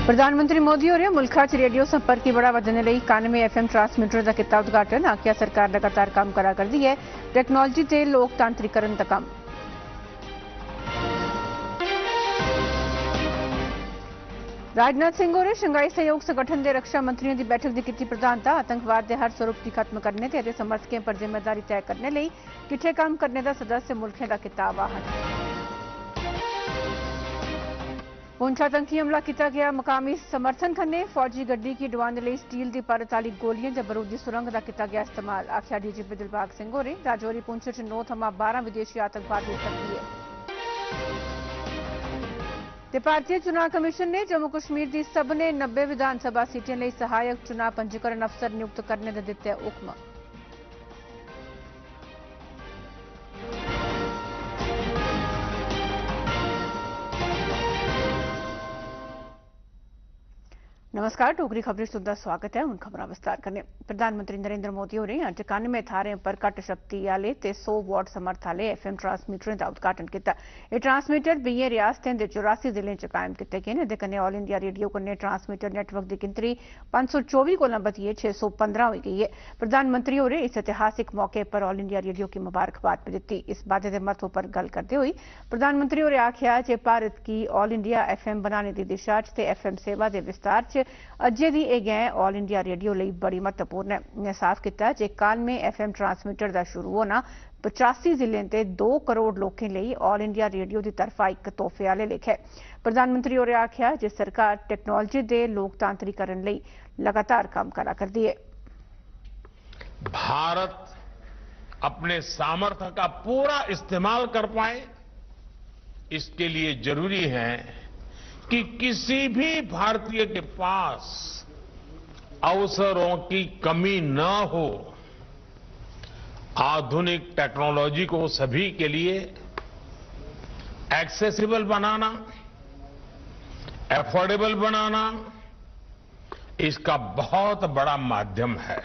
प्रधानमंत्री मोदी होरें मुल्खा च रेडियो संपर्क गी बढ़ावा देने लई 91 FM ट्रांसमीटर दा कीता उद्घाटन। आखेआ सरकार लगातार कम्म करा करदी है टैक्नोलोजी ते लोकतांत्रिकरण दा कम्म। राजनाथ सिंह होरें शंघाई सहयोग संगठन के रक्षा मंत्रियों की बैठक की कीती प्रधानता। आतंकवाद के हर स्वरूप की खत्म करने ते समर्थकें पर जिम्मेदारी तय करने लई किट्ठे काम करने का सदस्य मुल्खें का कीता आह्वान। पुंछ आतंकी हमला किया गया मकामी समर्थन कन्नै फौजी गड्डी गी डुआने लई स्टील की परत आली गोलियां ते बरूदी सुरंग का किया गया इस्तेमाल। आखेआ डीजीपी दिलबाग सिंह होरें राजौरी पुंछ च 9 थमां 12 विदेशी आतंकवादी सक्रिय। भारतीय चुनाव कमीशन ने जम्मू कश्मीर की सभनें 90 विधानसभा सीटें लई सहायक चुनाव पंजीकरण अफसर नियुक्त करने के दित्ते हुक्म। नमस्कार, टोकरी खबरें सुनदा स्वागत है। उन खबर विस्तार करने। प्रधानमंत्री नरेंद्र मोदी होरें अज्ज 91 थाहरें पर घट्ट शक्ति आले ते 100 वाट समर्थ आले FM ट्रांसमीटरें का उद्घाटन किया। यह ट्रांसमीटर 20 रियासतें दे 84 जिलें च कायम किए गए। इहदे कन्नै ऑल इंडिया रेडियो कन्नै ट्रांसमीटर नेटवर्क की गिनतरी 524 कोला बधियै 615 हो गई है। प्रधानमंत्री होरें इस ऐतिहासिक मौके पर ऑल इंडिया रेडियो की मुबारकबाद भी दी। इस बात के महत्व पर गल करते हुए प्रधानमंत्री होरें आखेआ जे भारत की ऑल इंडिया FM बनाने की दिशा च ते FM सेवा के विस्तार च अज्जे दी एह गैं ऑल इंडिया रेडियो लई बड़ी महत्वपूर्ण है। उन्हें साफ किया जे 91 FM ट्रांसमीटर का शुरू होना 85 जिलें ते 2 करोड़ लोकें लई ऑल इंडिया रेडियो की तरफा एक तोहफे आले लेखा है। प्रधानमंत्री होरें आखेआ जे सरकार टैक्नोलोजी के लोकतांत्रिकरण लई लगातार काम करा करदी है। भारत अपने सामर्थ्य का पूरा इस्तेमाल कर पाए, इसके लिए जरूरी है कि किसी भी भारतीय के पास अवसरों की कमी न हो। आधुनिक टेक्नोलॉजी को सभी के लिए एक्सेसिबल बनाना, अफोर्डेबल बनाना इसका बहुत बड़ा माध्यम है।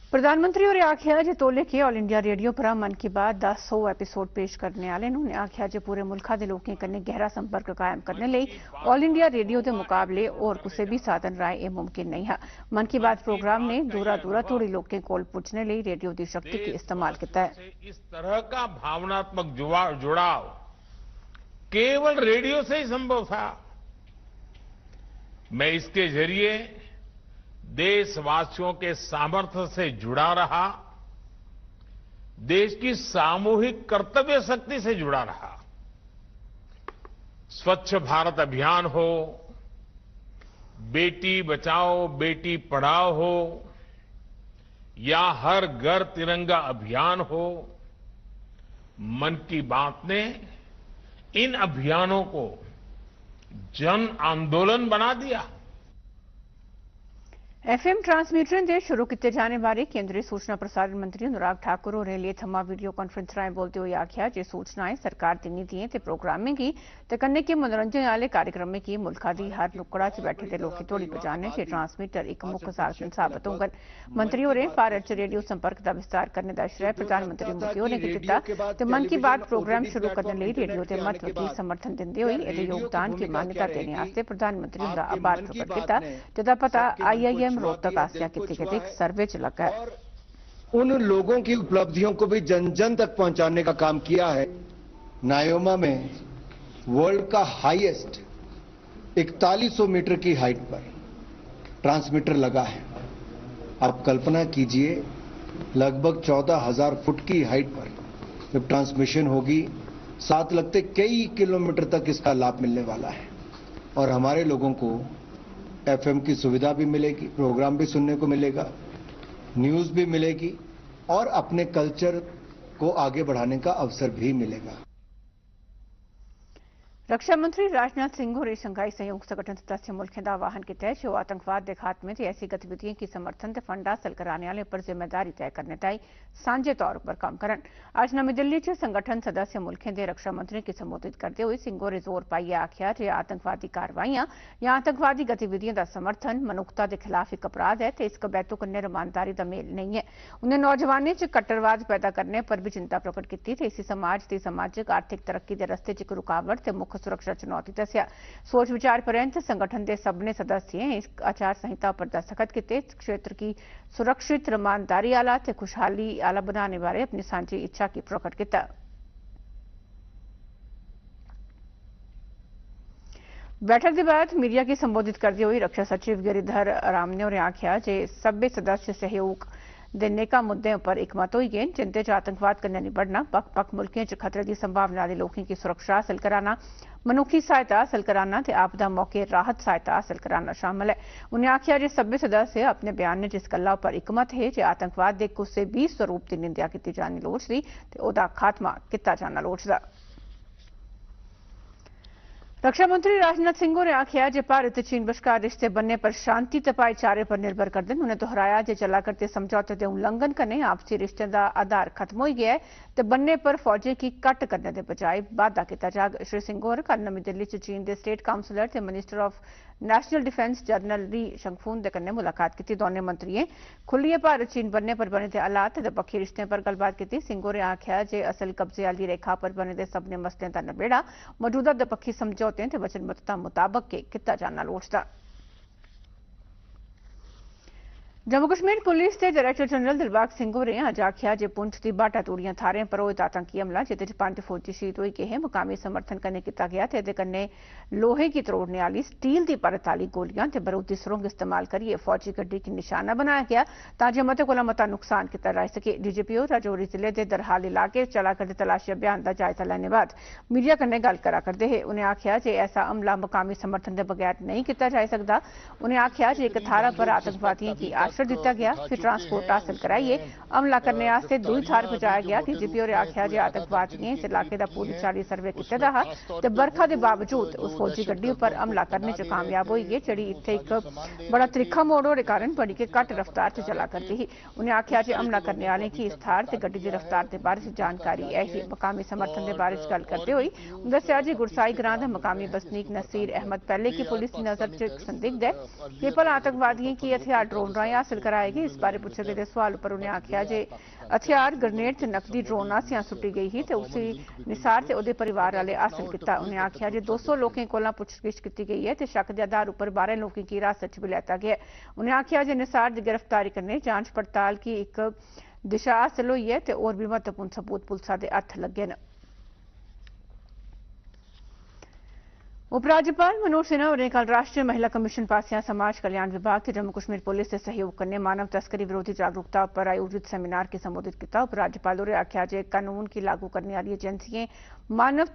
प्रधानमंत्री होरें आखेआ जे तौले के ऑल इंडिया रेडियो पर मन की बात दा 100 एपीसोड पेश करने आले न। उन्हें आखेआ जे पूरे मुल्खा दे लोकें कन्नै गहरा संपर्क कायम करने लई ऑल इंडिया रेडियो के मुकाबले और कुसै भी साधन राहें यह मुमकिन नहीं है। मन की बात प्रोग्राम ने दूरा दूरा तोड़ी लोकें कोल पुज्जने लई रेडियो की शक्ति की इस्तेमाल किया है। इस तरह का भावनात्मक जुड़ाव केवल रेडियो से ही संभव था। मैं इसके जरिए देशवासियों के सामर्थ्य से जुड़ा रहा, देश की सामूहिक कर्तव्य शक्ति से जुड़ा रहा। स्वच्छ भारत अभियान हो, बेटी बचाओ बेटी पढ़ाओ हो या हर घर तिरंगा अभियान हो, मन की बात ने इन अभियानों को जन आंदोलन बना दिया। FM ट्रांसमीटरें दे शुरू किए जाने बारे केंद्रीय सूचना प्रसारण मंत्री अनुराग ठाकुर होरें ले थमां वीडियो कॉन्फ्रेंस राहें बोलते हुए आखेआ जे सूचनाएं सरकार दी नीतिएं ते प्रोग्रामें गी ते कन्नै के मनोरंजन आले कार्यक्रमें गी मुल्खा दी हर नुक्कड़ा च बैठे दे लोकें तोड़ी पजाने च ट्रांसमीटर एक मुक्ख साधन साबत होङन। मंत्री होरें भारत च रेडियो संपर्क का विस्तार करने का श्रेय प्रधानमंत्री मोदी होरें गी दित्ता ते मन की बात प्रोग्राम शुरू करने लई रेडियो दे महत्व गी समर्थन दिंदे होई एहदे योगदान गी मान्यता देने आस्ते प्रधानमंत्री हुंदा आभार प्रकट कीता, जेदा पता IIM रोहतक आसिया की एक सर्वे च लगा है। उन लोगों की उपलब्धियों को भी जन जन तक पहुंचाने का काम किया है। नायोमा में वर्ल्ड का हाईएस्ट 4100 मीटर की हाइट पर ट्रांसमीटर लगा है। आप कल्पना कीजिए लगभग 14,000 फुट की हाइट पर जब ट्रांसमिशन होगी, साथ लगते कई किलोमीटर तक इसका लाभ मिलने वाला है और हमारे लोगों को FM की सुविधा भी मिलेगी, प्रोग्राम भी सुनने को मिलेगा, न्यूज भी मिलेगी और अपने कल्चर को आगे बढ़ाने का अवसर भी मिलेगा। रक्षा मंत्री राजनाथ सिंह होरें शंघाई सहयोग संगठन सदस्य मुल्खें का आह्वान किया है कि वह आतंकवाद के खात्मे ते ऐसी गतिविधियों की समर्थन ते फंड हासिल कराने वाले पर जिम्मेदारी तय करने ताईं सांझे तौर पर काम करन। आज नमीं दिल्ली च संगठन सदस्य मुल्खें के रक्षा मंत्रियों की संबोधित करते हुए सिंह होरें जोर पाइए आखेआ जे आतंकवादी कार्रवाइयां या आतंकवादी गतिविधियों का समर्थन मनुक्खता के खिलाफ एक अपराध है ते इस कबैतू कन्नै रमानदारी का मेल नहीं है। उन्हें नौजवानें च कट्टरवाद पैदा करने पर भी चिंता प्रकट की ते इसी समाज की समाजिक आर्थिक तरक्की के रस्ते च एक रुकावट ते मुक्ख मुख सुरक्षा चुनौती दस्सिया। सोच विचार परैंत संगठन के सबने सदस्यें इस आचार संहिता पर दस्तखत किए। क्षेत्र की सुरक्षित ईमानदारी आला ते खुशहाली आला बनाने बारे अपनी सांझी इच्छा की प्रकट किया। बैठक के बाद मीडिया की संबोधित करते हुए रक्षा सचिव गिरिधर रामने ने आख्या जे सभ्य सदस्य सहयोग दे नेका मुद्दों पर एकमत होई गए जिंदे च आतंकवाद कन्नै निबड़ना, बक्ख-बक्ख मुल्कें च खतरे की संभावना वाले लोगों की सुरक्षा हासिल कराना, मनुखी सहायता हासिल कराना ते आपदा मौके राहत सहायता हासिल कराना शामिल है। उन्हें आख्या जे सभ्य सदस्य अपने बयान ने जिस गल्ला पर एकमत है जे आतंकवाद के कुसै भी स्वरूप की निंदा की जानी लोड़चदी ते ओहदा खात्मा किया जाना लोड़चदा। रक्षा मंत्री राजनाथ सिंह ने आख्या जे भारत चीन बश्कार रिश्ते बनने पर शांति ते भाईचारे पर निर्भर करते हैं। उन्हें दोहराया जे चला करते समझौते के उल्लंघन करने आपसी रिश्ते का आधार खत्म हो गया है तो बनने पर फौजें की कट करने के बजाय वाधा किया जाएगा। श्री सिंह होर कल नवी दिल्ली च चीन के स्टेट काउंसलर ते minister of national defence general री शंगफून के कन्नै मुलाकात की। दोनों मंत्रियों खुलिए भारत चीन बनने पर बने दे हालात ते पक्षी रिश्तें पर गलबात की। सिंह होरें आख्या जे असल कब्जे आली रेखा पर बने दे सभनें मसलें का नबेड़ा मौजूदा दपक्खी समझौतें ते वचनबद्धता मुताबक किया जाना लोड़चदा। जम्मू कश्मीर पुलिस के डायरेक्टर जनरल दिलबाग सिंह होरें अज्ज आख्या जे पुंछ की बाटा तूड़ियां थारें पर होए आतंकी हमला जिहदे च 5 फौजी शहीद होई गए हैं मुकामी समर्थन कन्नै कीता गया ते इहदे कन्नै लोहे की तरोड़ने वाली स्टील की परत आली गोलियां ते बरूदी सुरंग इस्तेमाल करिए फौजी गड्डी की निशाना बनाया गया तां जे मते कोला मता नुकसान किया जाई सके। डीजीपी होर राजौरी जिले के दरहाल इलाके चला करदे तलाशी अभियान का जायजा लैने बाद मीडिया कन्नै गल करा करदे हे। उन्हें आख्या जे ऐसा हमला मुकामी समर्थन के बगैर नहीं किया जा सकता। उन्हें आख्या जे एक थारा पर आतंकवादियों की आश्रय दिता गया फिर ट्रांसपोर्ट हासिल कराइए हमला करने वास्ते दूई थार पहुंचाया गया। डीजीपी होरें आख्या जे आतंकवादियों इस इलाके का पूरी चाली सर्वे किया दा हा ते बरखा के बावजूद उस फौजी गड्डी पर हमला करने च कामयाब होई गए जेड़ी इत्थे एक बड़ा त्रिखा मोड़ होने कारण बड़ी के घट रफ्तार से चला करती ही। उन्हें आख्या जे हमला करने वाले की इस थार ते गड्डी की रफ्तार के बारे जानकारी है ही। मकामी समर्थन के बारे गल करते हुए दस्सिया जे गुरसाई ग्रां का मकामी बसनीक नसीर अहमद पहले की पुलिस की नजर च संदिग्ध है कि भला आतंकवादियों की हथियार ड्रोन राहें हासिल कराए गए। इस बारे पूछे गए सवाल पर उन्हें आख्या जे हथियार ग्रेनेड ते नकदी ड्रोन आसियां सुट्टी गई ही ते उसी निसार ते ओहदे परिवार वाले हासिल किया। उन्हें आख्या जे 200 लोगों कोला पुछगिछ की गई है ते शक के आधार पर 12 लोगों की हिरासत च भी लैता गया। उन्हें आख्या जे निसार की गिरफ्तारी करने जांच पड़ताल की एक दिशा हासिल हुई है ते और भी महत्वपूर्ण सबूत पुलिस के हथ लगे न। उपराज्यपाल मनोज सिन्हा होरें कल राष्ट्रीय महिला कमीशन पासिया समाज कल्याण विभाग के जम्मू कश्मीर पुलिस के सहयोग करने मानव तस्करी विरोधी जागरूकता पर आयोजित सेमिनार की संबोधित किया। उपराज्यपाल होरें आख्या जे कानून की लागू करने वाली एजेंसियां मानव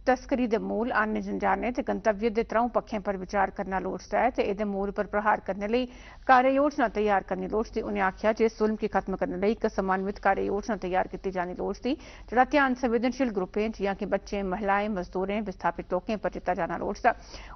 तस्करी के मूल आने जाने ते गंतव्य के त्रऊं पक्षों पर विचार करना लोड़चदा है ते इहदे मूल पर प्रहार करने लई कार्य योजना तैयार करनी लोड़चदी। उन्हें आख्या जे जुल्म की खत्म करने लई एक समन्वित कार्य योजना तैयार की जानी लोड़चदी जिहदा ध्यान संवेदनशील ग्रुपें जियां कि बच्चे महिलाएं मजदूरें विस्थापित लोगों पर दिता जाना लोड़चदा।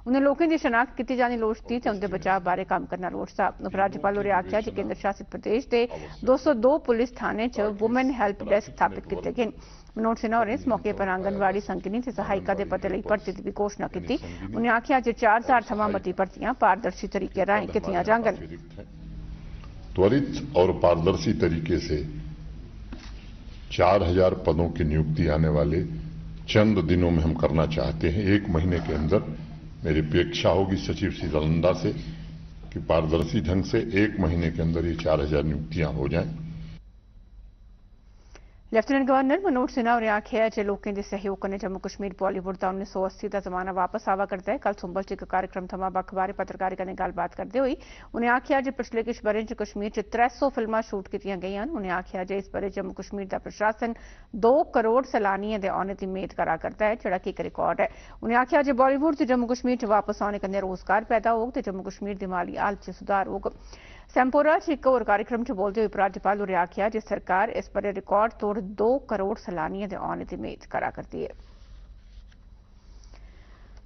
उन्हें लोगों की शनाख्त की जानी लोड़चदी ते उनके बचाव बारे काम करना लोड़चदा। उपराज्यपाल होरें आख्या जे केंद्र शासित प्रदेश के 202 पुलिस थाने च वुमेन हेल्प डेस्क स्थापित किए गए। मनोज सिन्हा होरें इस मौके पर आंगनवाड़ी संगिनी ते सहायिका के पदे लई भर्ती की भी घोषणा की। उन्हें आख्या जे 4000 थमां मती भर्तियां पारदर्शी तरीके राहें कीतियां जांगन। त्वरित और पारदर्शी तरीके से 4000 पदों की नियुक्ति आने वाले चंद दिनों में हम करना चाहते हैं। 1 महीने के अंदर मेरी अपेक्षा होगी सचिव श्री नंदा से कि पारदर्शी ढंग से 1 महीने के अंदर ये 4000 नियुक्तियां हो जाएं। लेफ्टिनेंट गवर्नर मनोज सिन्हा होरें आख्या जे लोकें दे सहयोग कन्नै जम्मू कश्मीर बॉलीवुड दा 1980 का जमाना वापस आवा करदा है। कल सुंबल च एक कार्यक्रम थमां बक्ख बारे पत्रकारें कन्नै गलबात करदे होई उन्हें आख्या जे पिछले किश ब'रें च कश्मीर च 300 फिल्मां शूट कीतियां गेईयां। उन्हें आख्या जे इस ब'रे जम्मू कश्मीर दा प्रशासन 2 करोड़ सैलानियों के औने की मेद करा करदा है जेड़ा कि एक रिकॉर्ड है। उन्हें आख्या जे बॉलीवुड च जम्मू कश्मीर च वापस आने कन्नै रोजगार पैदा होग ते जम्मू कश्मीर दी माली हालत च सुधार होग। सैमपोरा च एक होर कार्यक्रम च बोलते हुए उपराज्यपाल होरें आख्या जे सरकार इस ब'रे रिकॉर्ड तोड़ 2 करोड़ सैलानियों के औने की मेद करा करदी है।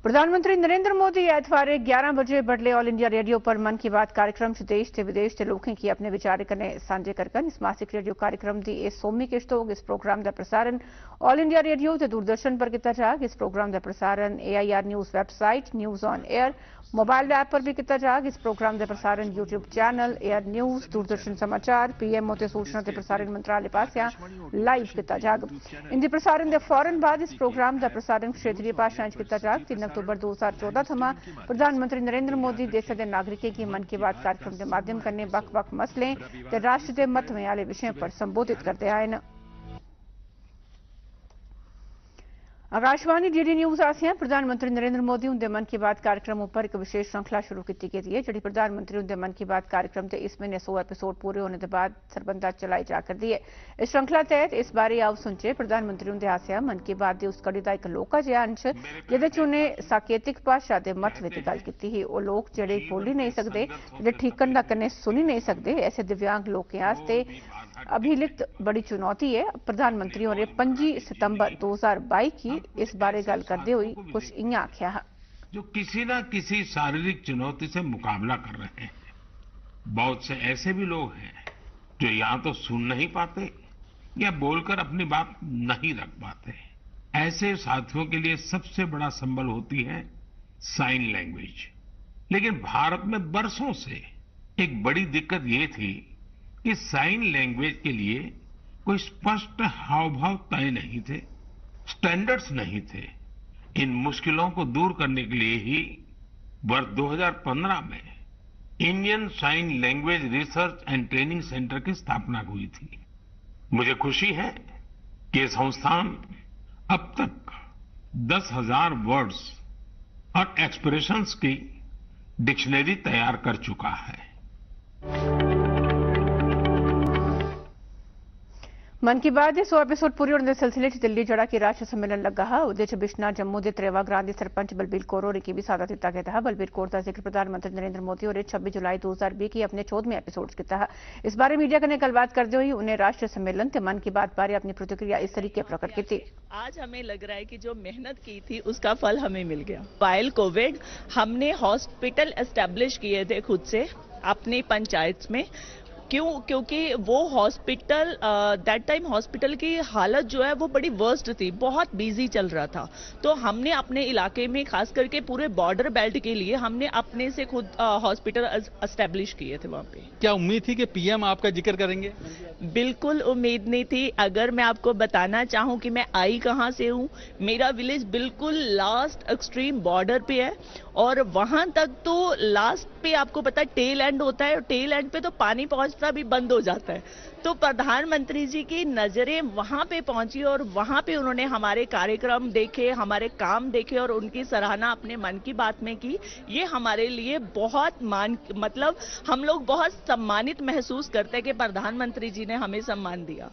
प्रधानमंत्री नरेंद्र मोदी ऐतवारे 11 बजे बडले ऑल इंडिया रेडियो पर मन की बात कार्यक्रम च देश ते विदेश के लोगों की अपने विचार कन्नै सांझे करगन। इस मासिक रेडियो कार्यक्रम की यह 100वीं किश्त होग। इस प्रोग्राम का प्रसारण ऑल इंडिया रेडियो ते दूरदर्शन पर किया जाग। इस प्रोग्राम का प्रसारण AIR news website news on air mobile app पर भी किया जाग। इस प्रोग्राम का प्रसारण YouTube channel air news Doordarshan समाचार PMO ते सूचना ते प्रसारण मंत्रालय पासिया लाइव किया जाग। इनके प्रसारण के फौरन बाद इस प्रोग्राम का प्रसारण क्षेत्रीय भाषाएं किया जाग। 3 अक्तूबर 2014 थमां प्रधानमंत्री नरेंद्र मोदी देश के नागरिकों की मन की बात कार्यक्रम के माध्यम कन्नै बक्ख-बक्ख मसलें ते राष्ट्र के महत्वें आले विषयों पर संबोधित करते आए हैं। आकाशवाणी DD न्यूज़ आसिया प्रधानमंत्री नरेंद्र मोदी उनके मन की बात कार्यक्रम पर एक विशेष श्रृंखला शुरू की गई है, जी प्रधानमंत्री उनके मन की बात कार्यक्रम के इस महीने 100 एपिसोड पूरे होने के बाद सरबंधा चलाई जा करती है। इस श्रृंखला तहत इस बारे आओ सुनचे प्रधानमंत्री उनके आसिया मन की बात की उस कड़ी का एक लोका जिहा अंश जिहदे उन्हें साकेतिक भाषा के महत्व की गल की ही। वो लोग जिहड़े बोली नहीं सकते, जिहड़े ठीकन दा कन्नै सुनी नहीं सकते, ऐसे दिव्यांग लोगों वास्ते अभिलिखित बड़ी चुनौती है। प्रधानमंत्री होरें 25 सितंबर 2022 की इस बारे गल करते हुए कुछ इयां आख्या है। जो किसी न किसी शारीरिक चुनौती से मुकाबला कर रहे हैं। बहुत से ऐसे भी लोग हैं जो या तो सुन नहीं पाते या बोलकर अपनी बात नहीं रख पाते। ऐसे साथियों के लिए सबसे बड़ा संबल होती है साइन लैंग्वेज। लेकिन भारत में बरसों से एक बड़ी दिक्कत ये थी कि साइन लैंग्वेज के लिए कोई स्पष्ट हाव भाव तय नहीं थे, स्टैंडर्ड्स नहीं थे। इन मुश्किलों को दूर करने के लिए ही वर्ष 2015 में Indian sign language research and training centre की स्थापना हुई थी। मुझे खुशी है कि ये संस्थान अब तक 10,000 वर्ड्स और एक्सप्रेशंस की डिक्शनरी तैयार कर चुका है। मन की बात 100 एपिसोड पूरे होने के सिलसिले दिल्ली जड़ा की राष्ट्रीय सम्मेलन लगा है। उहदे च बिशना जम्मू के त्रेवा ग्रां की सरपंच बलबीर कौर होरें की भी सादा दिता गया है। बलबीर कौर का जिक्र प्रधानमंत्री नरेंद्र मोदी होरें 26 जुलाई 2020 की अपने 14वें एपिसोड किया है। इस बारे मीडिया कन्नै गलबात करते हुए उन्हें राष्ट्रीय सम्मेलन ते मन की बात बारे अपनी प्रतिक्रिया इस तरीके प्रकट की। आज हमें लग रहा है कि जो मेहनत की थी उसका फल हमें मिल गया। वाइल कोविड हमने हॉस्पिटल एस्टेब्लिश किए थे खुद से अपनी पंचायत में। क्योंकि वो हॉस्पिटल दैट टाइम हॉस्पिटल की हालत जो है वो बड़ी वर्स्ट थी, बहुत बिजी चल रहा था। तो हमने अपने इलाके में खास करके पूरे बॉर्डर बेल्ट के लिए हमने अपने से खुद हॉस्पिटल एस्टेब्लिश किए थे वहाँ पे। क्या उम्मीद थी कि PM आपका जिक्र करेंगे? बिल्कुल उम्मीद नहीं थी। अगर मैं आपको बताना चाहूँ कि मैं आई कहाँ से हूँ, मेरा विलेज बिल्कुल लास्ट एक्सट्रीम बॉर्डर पे है और वहां तक तो लास्ट पे आपको पता है टेल एंड होता है और टेल एंड पे तो पानी पहुंचना भी बंद हो जाता है। तो प्रधानमंत्री जी की नजरें वहां पे पहुंची और वहां पे उन्होंने हमारे कार्यक्रम देखे, हमारे काम देखे और उनकी सराहना अपने मन की बात में की। ये हमारे लिए बहुत मतलब हम लोग बहुत सम्मानित महसूस करते हैं कि प्रधानमंत्री जी ने हमें सम्मान दिया।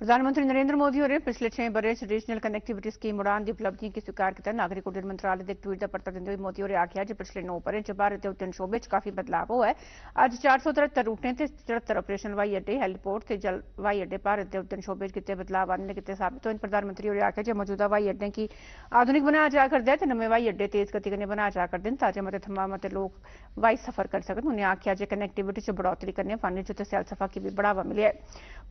प्रधानमंत्री नरेंद्र मोदी होरें पिछले 6 बरेस रीजनल कनैक्टिविटी स्कीम उड़ान की उपलब्धियों की स्वीकार किया। नागरिक उड्डयन मंत्रालय के एक ट्वीट का परता देते हुए मोदी होरें आख्या कि पिछले 9 बरें च भारत के उड्डयन शोबे च काफी बदलाव हुआ है। अज 473 रूटें ते 74 ऑपरेशन हवाई अड्डे, हेलीपोर्ट ते जल हवाई अड्डे भारत के उड्डयन शोबे च किते बदलाव आने किते साबित होए। प्रधानमंत्री होरें आख्या कि मौजूदा हवाई अड्डे की आधुनिक बनाया जा करदा है ते नमें हवाई अड्डे तेज गति कन्नै बनाया जा करदे न ताकि मते थमां मते लोग हवाई सफर कर सकन। उन्हें आख्या जे कनैक्टिविटी च बढ़ोतरी करने फानी च ते सैलसफा की भी बढ़ावा मिले है।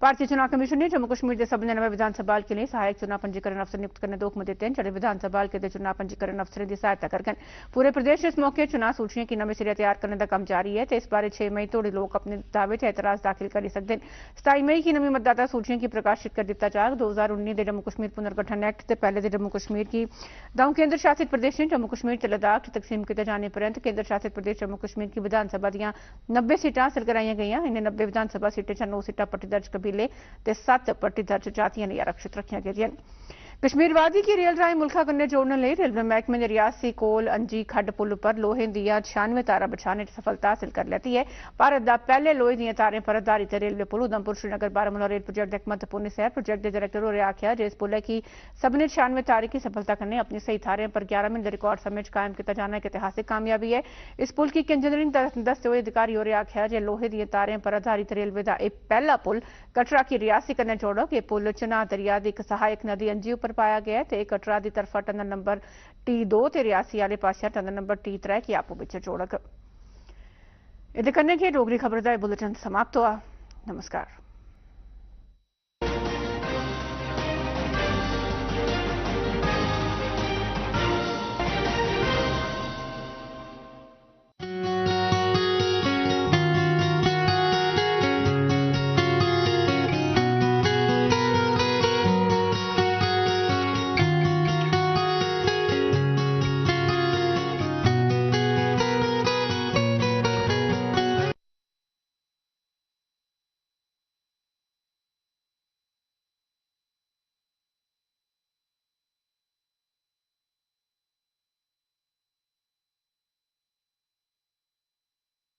भारतीय चुनाव कमीशन ने जम्मू कश्मीर के सभी 99 विधानसभा हल्के लिए सहायक चुनाव पंजीकरण अफसर नियुक्त करने दो हुक्म दिते हैं। जेह्ड़े विधानसभा हल्के के चुनाव पंजीकरण अफसरों की सहायता करगन। पूरे प्रदेश इस मौके चुनाव सूचियां की नमें सिरे तैयार करने का काम जारी है। इस बारे 6 मई तोड़ी लोग अपने दावे च एतराज दाखिल कर सकते हैं। 27 मई की नवी मतदाता सूचियां की प्रकाशित कर दिता जाएगा। 2019 के जम्मू कश्मीर पुनर्गठन एक्ट के पहले के जम्मू कश्मीर की दाऊ केंद्र शासित प्रदेशों जम्मू कश्मीर ते लद्दाख तकसीम किए जाने पर्यंत केंद्र शासित प्रदेश जम्मू कश्मीर की विधानसभा दीयां 90 सीटां हासिल कराई गई। इन्हें 90 विधानसभा सीटें 9 सीटां पट्टी दर्ज कबीले ते 7 पट्टी दर्ज जातियां ने आरक्षित रखियां गईयां। कश्मीर वादी की रेल राहें मुल्का कन्नै जोड़ने लई रेलवे महकमे ने रियासी कोल अंजी खड्ड पुल पर लोहे दियां 96 तारां बिछाने च सफलता हासिल कर लैती है। भारत दा पैहले लोहे दियां तारें पर आधारित रेलवे पुल उधमपुर श्रीनगर बारामूला रेल प्रोजेक्ट दा इक महत्वपूर्ण हिस्सा है। प्रोजेक्ट दे डायरेक्टर होरें आख्या जे इस पुलै की सभनें 96 तारें की सफलता कन्नै अपनी सही थारें पर 11 म्हीने रिकॉर्ड समय च कायम किया जाना एक ऐतिहासिक कामयाबी है। इस पुल की इंजीनियरिंग दस्सदे हुए अधिकारी होरें आख्या जे लोहे दियां तारें पर आधारित रेलवे दा एह पैहला पुल कटरा की रियासी कन्नै जोड़ग। एह पुल चनाह दरिया दी इक सहायक नदी अंजी उप्पर पर पाया गया ते कटरा दी तरफा टनल नंबर T2 ते रियासी आले पास्या टनल नंबर T3 की आपो बिच जोड़क। इहदे कन्नै गै डोगरी खबर दा बुलेटिन समाप्त हुआ। नमस्कार।